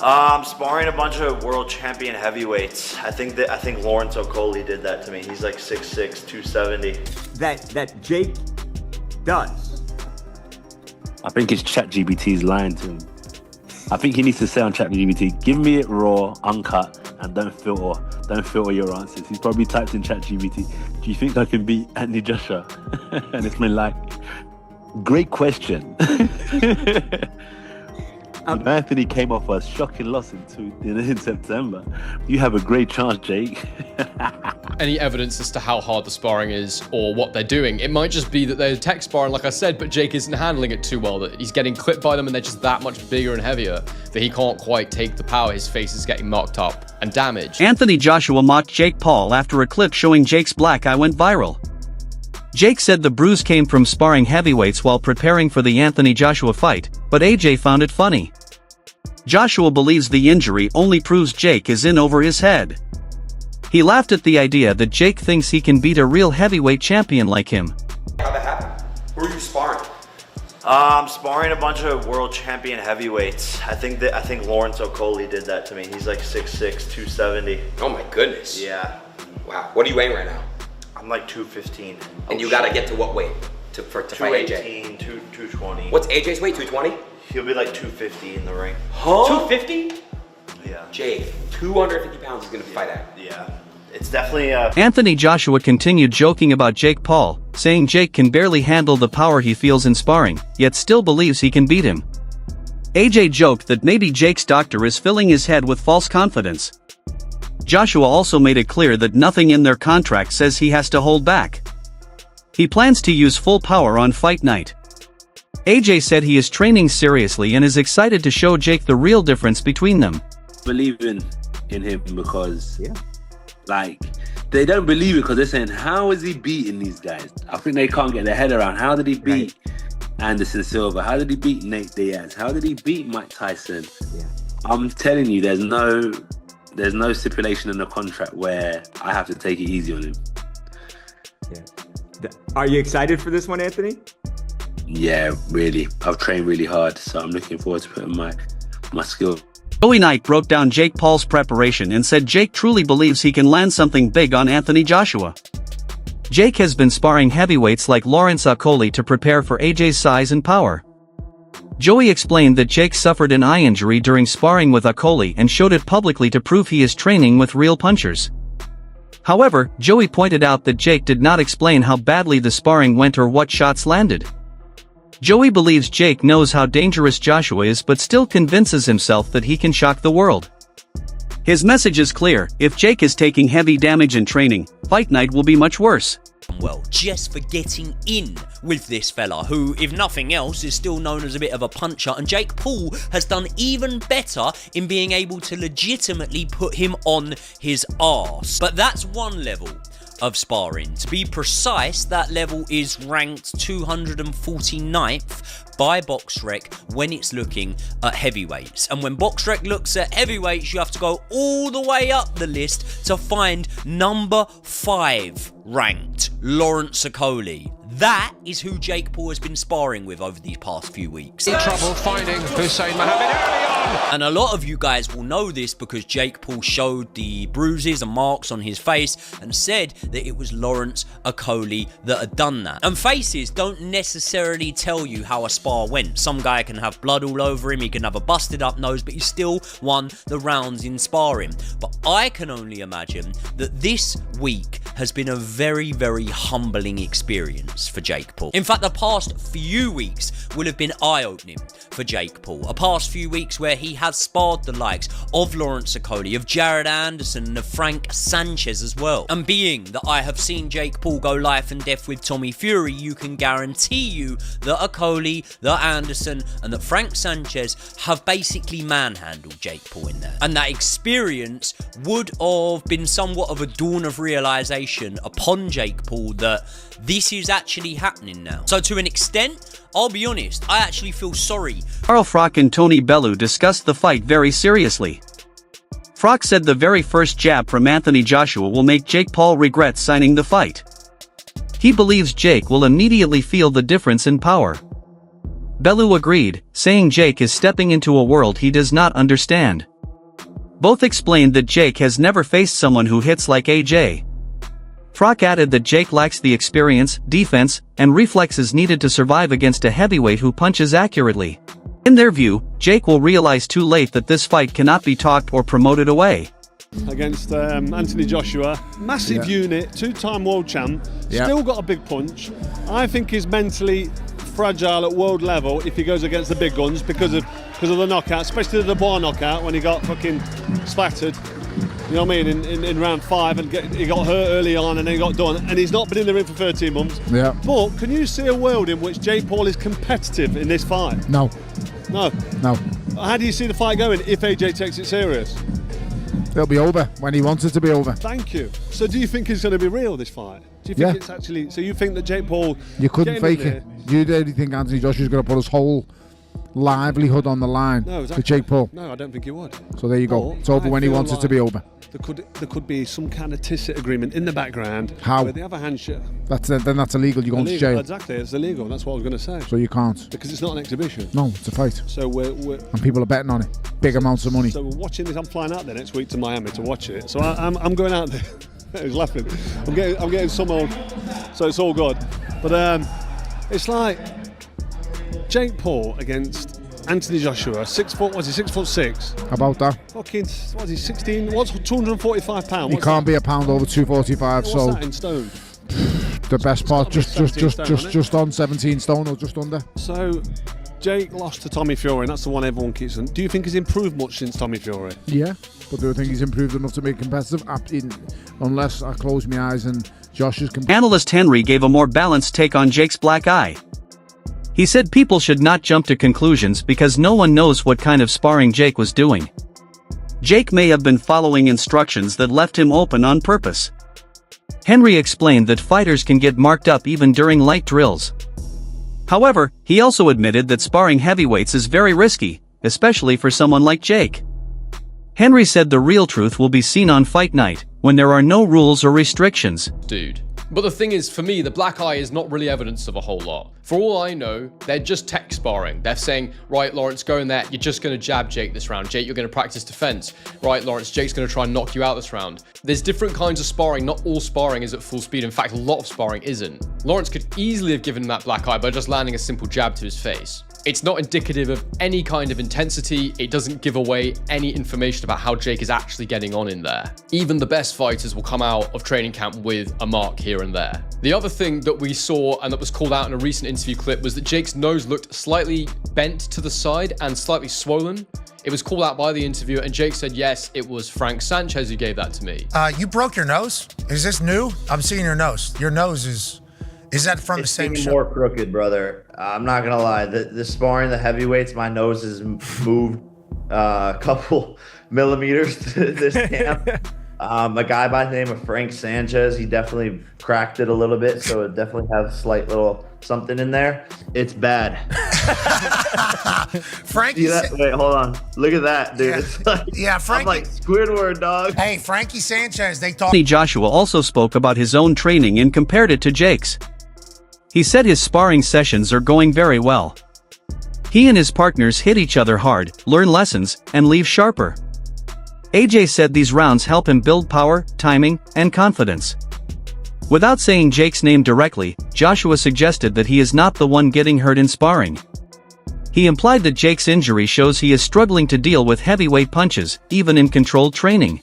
I'm sparring a bunch of world champion heavyweights. I think Lawrence Okolie did that to me. He's like 6'6", 270. That Jake does. I think it's ChatGPT's lying to him. I think he needs to say on ChatGPT, give me it raw, uncut, and don't filter your answers. He's probably typed in ChatGPT, do you think I can beat Anthony Joshua? And it's been like, great question. Anthony came off a shocking loss in September. You have a great chance, Jake. Any evidence as to how hard the sparring is or what they're doing? It might just be that they're tech sparring, like I said, but Jake isn't handling it too well, that he's getting clipped by them and they're just that much bigger and heavier that he can't quite take the power. His face is getting marked up and damaged. Anthony Joshua mocked Jake Paul after a clip showing Jake's black eye went viral. Jake said the bruise came from sparring heavyweights while preparing for the Anthony Joshua fight, but AJ found it funny. Joshua believes the injury only proves Jake is in over his head. He laughed at the idea that Jake thinks he can beat a real heavyweight champion like him. How'd that happen? Who are you sparring? I'm sparring a bunch of world champion heavyweights. I think Lawrence Okolie did that to me. He's like 6'6", 270. Oh my goodness. Yeah. Wow. What are you weighing right now? I'm like 215. And you gotta get to what weight to fight AJ? 220. What's AJ's weight? 220? He'll be like 250 in the ring. Huh? 250? Yeah. Jake, 250 pounds is gonna fight at. Yeah. It's definitely Anthony Joshua continued joking about Jake Paul, saying Jake can barely handle the power he feels in sparring, yet still believes he can beat him. AJ joked that maybe Jake's doctor is filling his head with false confidence. Joshua also made it clear that nothing in their contract says he has to hold back. He plans to use full power on fight night. AJ said he is training seriously and is excited to show Jake the real difference between them. Believe in him because, like, they don't believe it because they're saying, how is he beating these guys? I think they can't get their head around, how did he beat Anderson Silva? How did he beat Nate Diaz? How did he beat Mike Tyson? Yeah. I'm telling you, there's no stipulation in the contract where I have to take it easy on him. Yeah. Are you excited for this one, Anthony? Yeah, really. I've trained really hard, so I'm looking forward to putting my skill. Joey Knight broke down Jake Paul's preparation and said Jake truly believes he can land something big on Anthony Joshua. Jake has been sparring heavyweights like Lawrence Okolie to prepare for AJ's size and power. Joey explained that Jake suffered an eye injury during sparring with Okolie and showed it publicly to prove he is training with real punchers. However, Joey pointed out that Jake did not explain how badly the sparring went or what shots landed. Joey believes Jake knows how dangerous Joshua is but still convinces himself that he can shock the world. His message is clear: if Jake is taking heavy damage in training, fight night will be much worse. Well, just for getting in with this fella, who, if nothing else, is still known as a bit of a puncher, and Jake Paul has done even better in being able to legitimately put him on his arse. But that's one level of sparring. To be precise, that level is ranked 249th by BoxRec when it's looking at heavyweights. And when BoxRec looks at heavyweights, you have to go all the way up the list to find number 5 ranked, Lawrence Okolie. That is who Jake Paul has been sparring with over these past few weeks. Trouble finding Hussein Mohammed early on. And a lot of you guys will know this because Jake Paul showed the bruises and marks on his face and said that it was Lawrence Okolie that had done that. And faces don't necessarily tell you how a spar went. Some guy can have blood all over him, he can have a busted up nose, but he still won the rounds in sparring. But I can only imagine that this week has been a very, very humbling experience for Jake Paul. In fact, the past few weeks will have been eye-opening for Jake Paul. A past few weeks where he has sparred the likes of Lawrence Okolie, of Jared Anderson, and of Frank Sanchez as well. And being that I have seen Jake Paul go life and death with Tommy Fury, you can guarantee you that Okolie, that Anderson, and that Frank Sanchez have basically manhandled Jake Paul in there. And that experience would have been somewhat of a dawn of realization upon Jake Paul that this is actually happening now. So to an extent, I'll be honest, I actually feel sorry. Carl Froch and Tony Bellew discussed the fight very seriously. Froch said the very first jab from Anthony Joshua will make Jake Paul regret signing the fight. He believes Jake will immediately feel the difference in power. Bellew agreed, saying Jake is stepping into a world he does not understand. Both explained that Jake has never faced someone who hits like AJ. Frock added that Jake lacks the experience, defense, and reflexes needed to survive against a heavyweight who punches accurately. In their view, Jake will realize too late that this fight cannot be talked or promoted away. Against Anthony Joshua, massive unit, two-time world champ, still got a big punch. I think he's mentally fragile at world level if he goes against the big guns because of the knockout, especially the bar knockout when he got fucking splattered. You know what I mean? In round 5, and he got hurt early on, and then he got done. And he's not been in the ring for 13 months. Yeah. But can you see a world in which Jake Paul is competitive in this fight? No. No. No. How do you see the fight going if AJ takes it serious? It'll be over when he wants it to be over. Thank you. So do you think it's going to be real, this fight? Do you think it's actually... So you think that Jake Paul... You couldn't fake it. You really think Anthony Joshua's going to put his whole livelihood on the line to Jake Paul? No, I don't think he would. So there you go. It's over when he wants it to be over. There could be some kind of tacit agreement in the background. How? Where they have a handshake. Then that's illegal. You're going to jail. Exactly, it's illegal. That's what I was going to say. So you can't. Because it's not an exhibition. No, it's a fight. So we're and people are betting on it. Big amounts of money. So we're watching this. I'm flying out there next week to Miami to watch it. So I'm going out there. He's laughing. I'm getting some old. So it's all good. But it's like Jake Paul against Anthony Joshua, 6 foot. Was he 6'6"? About that. Fucking. What is he? 16. What's 245 pounds? He can't be a pound over 245. What's so that in stone? The best part, just on 17 stone or just under. So Jake lost to Tommy Fury, and that's the one everyone keeps on. Do you think he's improved much since Tommy Fury? Yeah, but do I think he's improved enough to make competitive? Unless I close my eyes and Josh is competitive. Analyst Henry gave a more balanced take on Jake's black eye. He said people should not jump to conclusions because no one knows what kind of sparring Jake was doing. Jake may have been following instructions that left him open on purpose. Henry explained that fighters can get marked up even during light drills. However, he also admitted that sparring heavyweights is very risky, especially for someone like Jake. Henry said the real truth will be seen on fight night, when there are no rules or restrictions. Dude. But the thing is, for me, the black eye is not really evidence of a whole lot. For all I know, they're just tech sparring. They're saying, right, Lawrence, go in there, you're just going to jab Jake this round. Jake, you're going to practice defense. Right, Lawrence, Jake's going to try and knock you out this round. There's different kinds of sparring. Not all sparring is at full speed. In fact, a lot of sparring isn't. Lawrence could easily have given him that black eye by just landing a simple jab to his face. It's not indicative of any kind of intensity. It doesn't give away any information about how Jake is actually getting on in there. Even the best fighters will come out of training camp with a mark here and there. The other thing that we saw and that was called out in a recent interview clip was that Jake's nose looked slightly bent to the side and slightly swollen. It was called out by the interviewer, and Jake said, yes, it was Frank Sanchez who gave that to me. You broke your nose? Is this new? I'm seeing your nose. Your nose is that from the same show? More crooked, brother. I'm not gonna lie. The sparring, the heavyweights, my nose has moved a couple millimeters to this camp. A guy by the name of Frank Sanchez, he definitely cracked it a little bit, so it definitely has a slight little something in there. It's bad. Frankie, wait, hold on. Look at that, dude. Yeah, it's like, Frankie. I'm like Squidward, dog. Hey, Frankie Sanchez, they talk. Anthony Joshua also spoke about his own training and compared it to Jake's. He said his sparring sessions are going very well. He and his partners hit each other hard, learn lessons, and leave sharper. AJ said these rounds help him build power, timing, and confidence. Without saying Jake's name directly, Joshua suggested that he is not the one getting hurt in sparring. He implied that Jake's injury shows he is struggling to deal with heavyweight punches, even in controlled training.